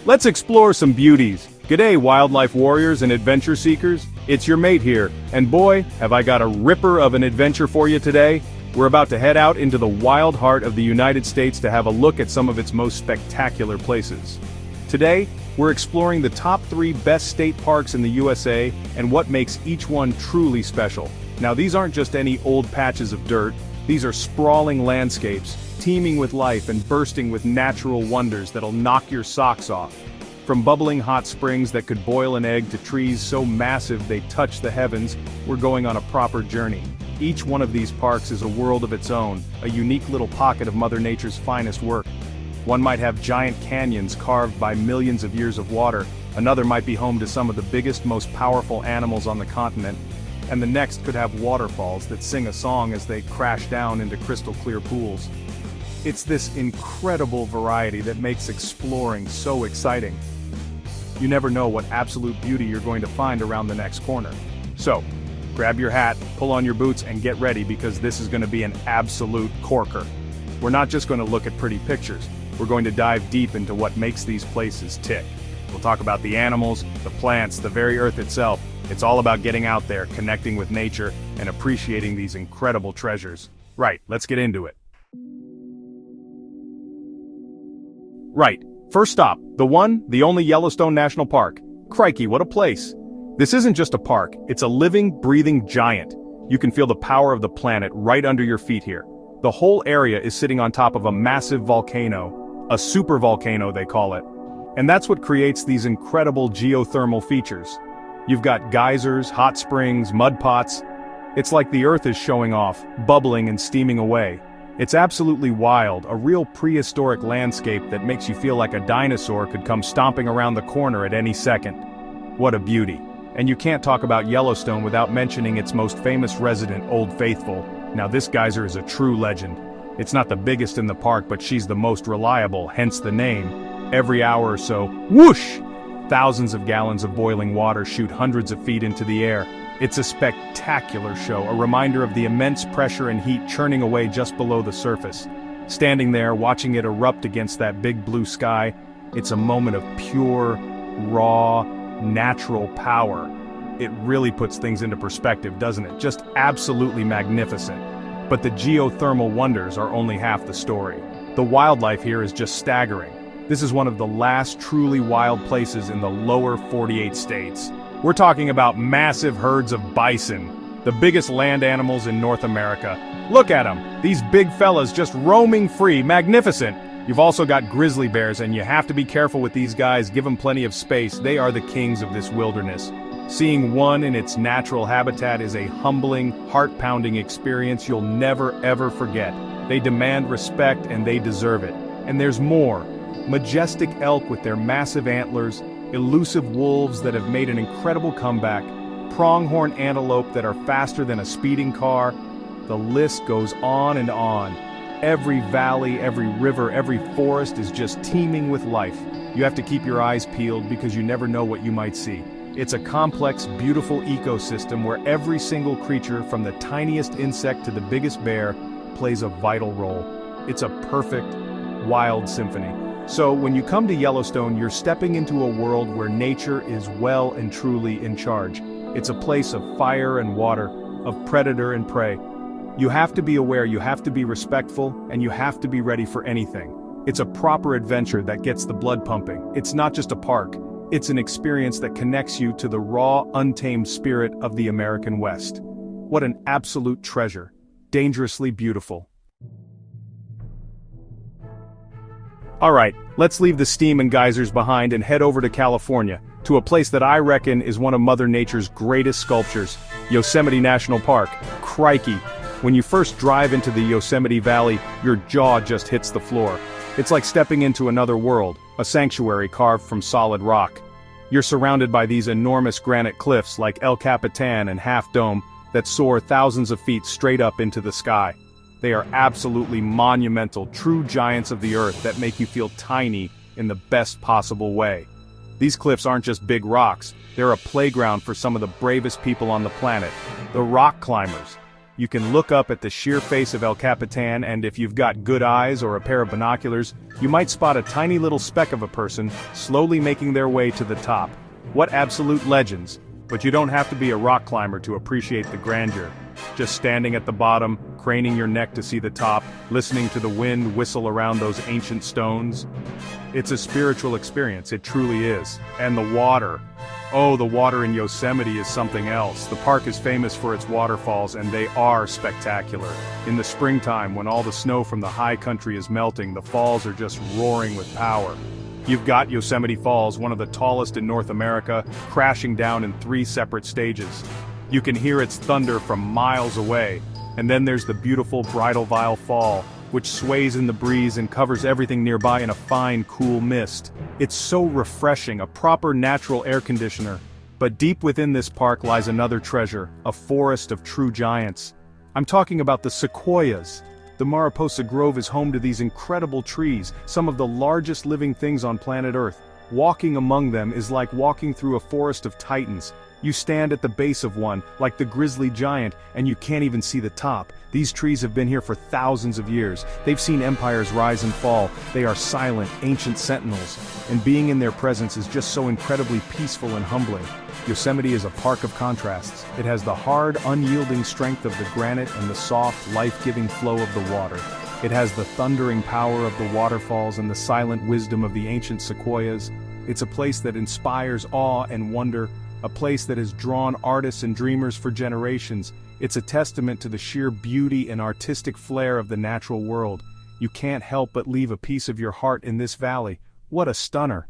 Let's explore some beauties. G'day wildlife warriors and adventure seekers, it's your mate here, and boy, have I got a ripper of an adventure for you today. We're about to head out into the wild heart of the United States to have a look at some of its most spectacular places. Today, we're exploring the top 3 best state parks in the USA and what makes each one truly special. Now these aren't just any old patches of dirt, these are sprawling landscapes, teeming with life and bursting with natural wonders that'll knock your socks off. From bubbling hot springs that could boil an egg to trees so massive they touch the heavens, we're going on a proper journey. Each one of these parks is a world of its own, a unique little pocket of Mother Nature's finest work. One might have giant canyons carved by millions of years of water, another might be home to some of the biggest, most powerful animals on the continent, and the next could have waterfalls that sing a song as they crash down into crystal clear pools. It's this incredible variety that makes exploring so exciting. You never know what absolute beauty you're going to find around the next corner. So, grab your hat, pull on your boots, and get ready because this is going to be an absolute corker. We're not just going to look at pretty pictures, we're going to dive deep into what makes these places tick. We'll talk about the animals, the plants, the very earth itself. It's all about getting out there, connecting with nature, and appreciating these incredible treasures. Right, let's get into it. Right, first stop, the only Yellowstone National Park. Crikey, what a place! This isn't just a park, it's a living, breathing giant. You can feel the power of the planet right under your feet here. The whole area is sitting on top of a massive volcano, a supervolcano they call it. And that's what creates these incredible geothermal features. You've got geysers, hot springs, mud pots. It's like the earth is showing off, bubbling and steaming away. It's absolutely wild, a real prehistoric landscape that makes you feel like a dinosaur could come stomping around the corner at any second. What a beauty. And you can't talk about Yellowstone without mentioning its most famous resident, Old Faithful. Now this geyser is a true legend. It's not the biggest in the park, but she's the most reliable, hence the name. Every hour or so, whoosh! Thousands of gallons of boiling water shoot hundreds of feet into the air. It's a spectacular show, a reminder of the immense pressure and heat churning away just below the surface. Standing there, watching it erupt against that big blue sky, it's a moment of pure, raw, natural power. It really puts things into perspective, doesn't it? Just absolutely magnificent. But the geothermal wonders are only half the story. The wildlife here is just staggering. This is one of the last truly wild places in the lower 48 states. We're talking about massive herds of bison, the biggest land animals in North America. Look at them, these big fellas just roaming free, magnificent. You've also got grizzly bears, and you have to be careful with these guys, give them plenty of space. They are the kings of this wilderness. Seeing one in its natural habitat is a humbling, heart-pounding experience you'll never ever forget. They demand respect and they deserve it. And there's more. Majestic elk with their massive antlers, elusive wolves that have made an incredible comeback, pronghorn antelope that are faster than a speeding car. The list goes on and on. Every valley, every river, every forest is just teeming with life. You have to keep your eyes peeled because you never know what you might see. It's a complex, beautiful ecosystem where every single creature, from the tiniest insect to the biggest bear, plays a vital role. It's a perfect, wild symphony. So when you come to Yellowstone, you're stepping into a world where nature is well and truly in charge. It's a place of fire and water, of predator and prey. You have to be aware, you have to be respectful, and you have to be ready for anything. It's a proper adventure that gets the blood pumping. It's not just a park. It's an experience that connects you to the raw, untamed spirit of the American West. What an absolute treasure. Dangerously beautiful. Alright, let's leave the steam and geysers behind and head over to California, to a place that I reckon is one of Mother Nature's greatest sculptures, Yosemite National Park. Crikey. When you first drive into the Yosemite Valley, your jaw just hits the floor. It's like stepping into another world, a sanctuary carved from solid rock. You're surrounded by these enormous granite cliffs like El Capitan and Half Dome that soar thousands of feet straight up into the sky. They are absolutely monumental, true giants of the earth that make you feel tiny in the best possible way. These cliffs aren't just big rocks, they're a playground for some of the bravest people on the planet, the rock climbers. You can look up at the sheer face of El Capitan, and if you've got good eyes or a pair of binoculars, you might spot a tiny little speck of a person slowly making their way to the top. What absolute legends! But you don't have to be a rock climber to appreciate the grandeur. Just standing at the bottom, craning your neck to see the top, listening to the wind whistle around those ancient stones. It's a spiritual experience, it truly is. And the water. Oh, the water in Yosemite is something else. The park is famous for its waterfalls, and they are spectacular. In the springtime, when all the snow from the high country is melting, the falls are just roaring with power. You've got Yosemite Falls, one of the tallest in North America, crashing down in 3 separate stages. You can hear its thunder from miles away. And then there's the beautiful Bridalveil Fall, which sways in the breeze and covers everything nearby in a fine, cool mist. It's so refreshing, a proper natural air conditioner. But deep within this park lies another treasure, a forest of true giants. I'm talking about the sequoias. The Mariposa Grove is home to these incredible trees, some of the largest living things on planet Earth. Walking among them is like walking through a forest of titans. You stand at the base of one, like the grizzly giant, and you can't even see the top. These trees have been here for thousands of years. They've seen empires rise and fall. They are silent, ancient sentinels, and being in their presence is just so incredibly peaceful and humbling. Yosemite is a park of contrasts. It has the hard, unyielding strength of the granite and the soft, life-giving flow of the water. It has the thundering power of the waterfalls and the silent wisdom of the ancient sequoias. It's a place that inspires awe and wonder, a place that has drawn artists and dreamers for generations. It's a testament to the sheer beauty and artistic flair of the natural world. You can't help but leave a piece of your heart in this valley. What a stunner!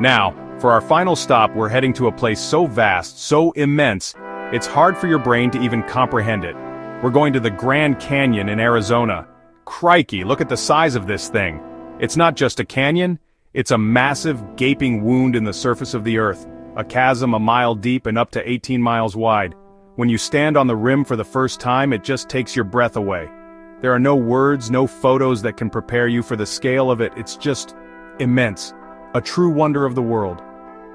Now, for our final stop, we're heading to a place so vast, so immense, it's hard for your brain to even comprehend it. We're going to the Grand Canyon in Arizona. Crikey, look at the size of this thing. It's not just a canyon, it's a massive, gaping wound in the surface of the earth, a chasm a mile deep and up to 18 miles wide. When you stand on the rim for the first time, it just takes your breath away. There are no words, no photos that can prepare you for the scale of it. It's just immense, a true wonder of the world.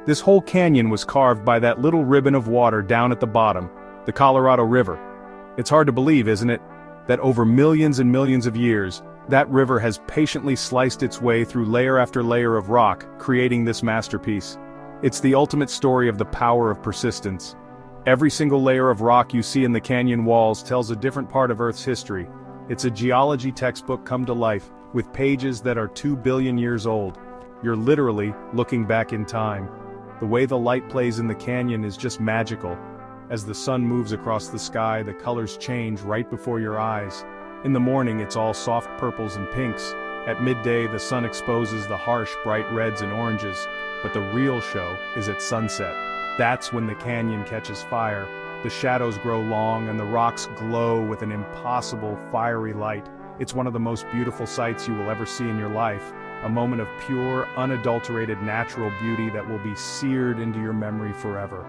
This whole canyon was carved by that little ribbon of water down at the bottom, the Colorado River. It's hard to believe, isn't it, that over millions and millions of years, that river has patiently sliced its way through layer after layer of rock, creating this masterpiece. It's the ultimate story of the power of persistence. Every single layer of rock you see in the canyon walls tells a different part of Earth's history. It's a geology textbook come to life, with pages that are 2 billion years old. You're literally looking back in time. The way the light plays in the canyon is just magical. As the sun moves across the sky, the colors change right before your eyes. In the morning, it's all soft purples and pinks. At midday, the sun exposes the harsh, bright reds and oranges. But the real show is at sunset. That's when the canyon catches fire. The shadows grow long and the rocks glow with an impossible, fiery light. It's one of the most beautiful sights you will ever see in your life. A moment of pure, unadulterated natural beauty that will be seared into your memory forever.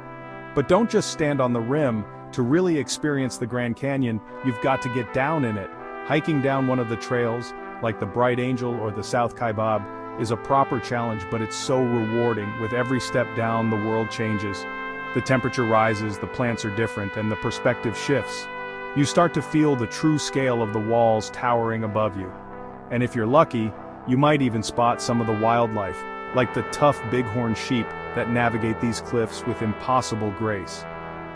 But don't just stand on the rim. To really experience the Grand Canyon, you've got to get down in it. Hiking down one of the trails, like the Bright Angel or the South Kaibab, is a proper challenge, but it's so rewarding. With every step down, the world changes. The temperature rises, the plants are different, and the perspective shifts. You start to feel the true scale of the walls towering above you. And if you're lucky, you might even spot some of the wildlife, like the tough bighorn sheep that navigate these cliffs with impossible grace.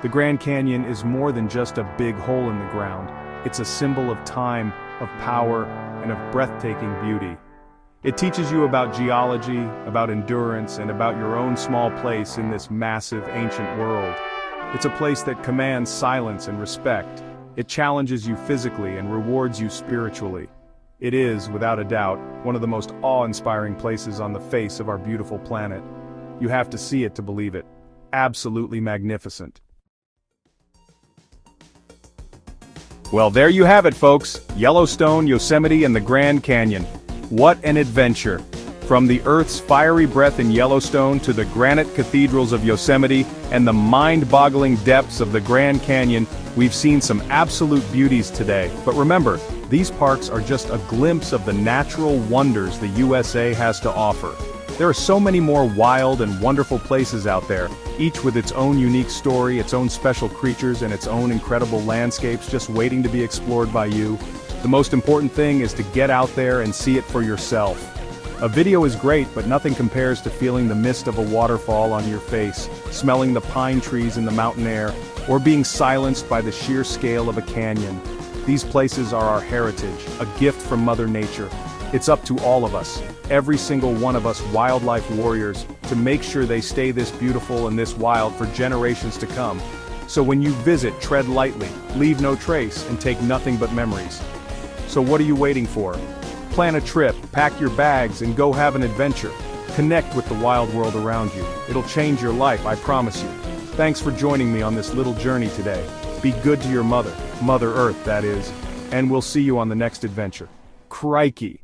The Grand Canyon is more than just a big hole in the ground. It's a symbol of time, of power, and of breathtaking beauty. It teaches you about geology, about endurance, and about your own small place in this massive, ancient world. It's a place that commands silence and respect. It challenges you physically and rewards you spiritually. It is, without a doubt, one of the most awe-inspiring places on the face of our beautiful planet. You have to see it to believe it. Absolutely magnificent. Well, there you have it, folks. Yellowstone, Yosemite, and the Grand Canyon. What an adventure! From the Earth's fiery breath in Yellowstone to the granite cathedrals of Yosemite and the mind-boggling depths of the Grand Canyon, we've seen some absolute beauties today. But remember, these parks are just a glimpse of the natural wonders the USA has to offer. There are so many more wild and wonderful places out there, each with its own unique story, its own special creatures, and its own incredible landscapes just waiting to be explored by you. The most important thing is to get out there and see it for yourself. A video is great, but nothing compares to feeling the mist of a waterfall on your face, smelling the pine trees in the mountain air, or being silenced by the sheer scale of a canyon. These places are our heritage, a gift from Mother Nature. It's up to all of us, every single one of us wildlife warriors, to make sure they stay this beautiful and this wild for generations to come. So when you visit, tread lightly, leave no trace, and take nothing but memories. So what are you waiting for? Plan a trip, pack your bags, and go have an adventure. Connect with the wild world around you. It'll change your life, I promise you. Thanks for joining me on this little journey today. Be good to your mother, Mother Earth, that is. And we'll see you on the next adventure. Crikey!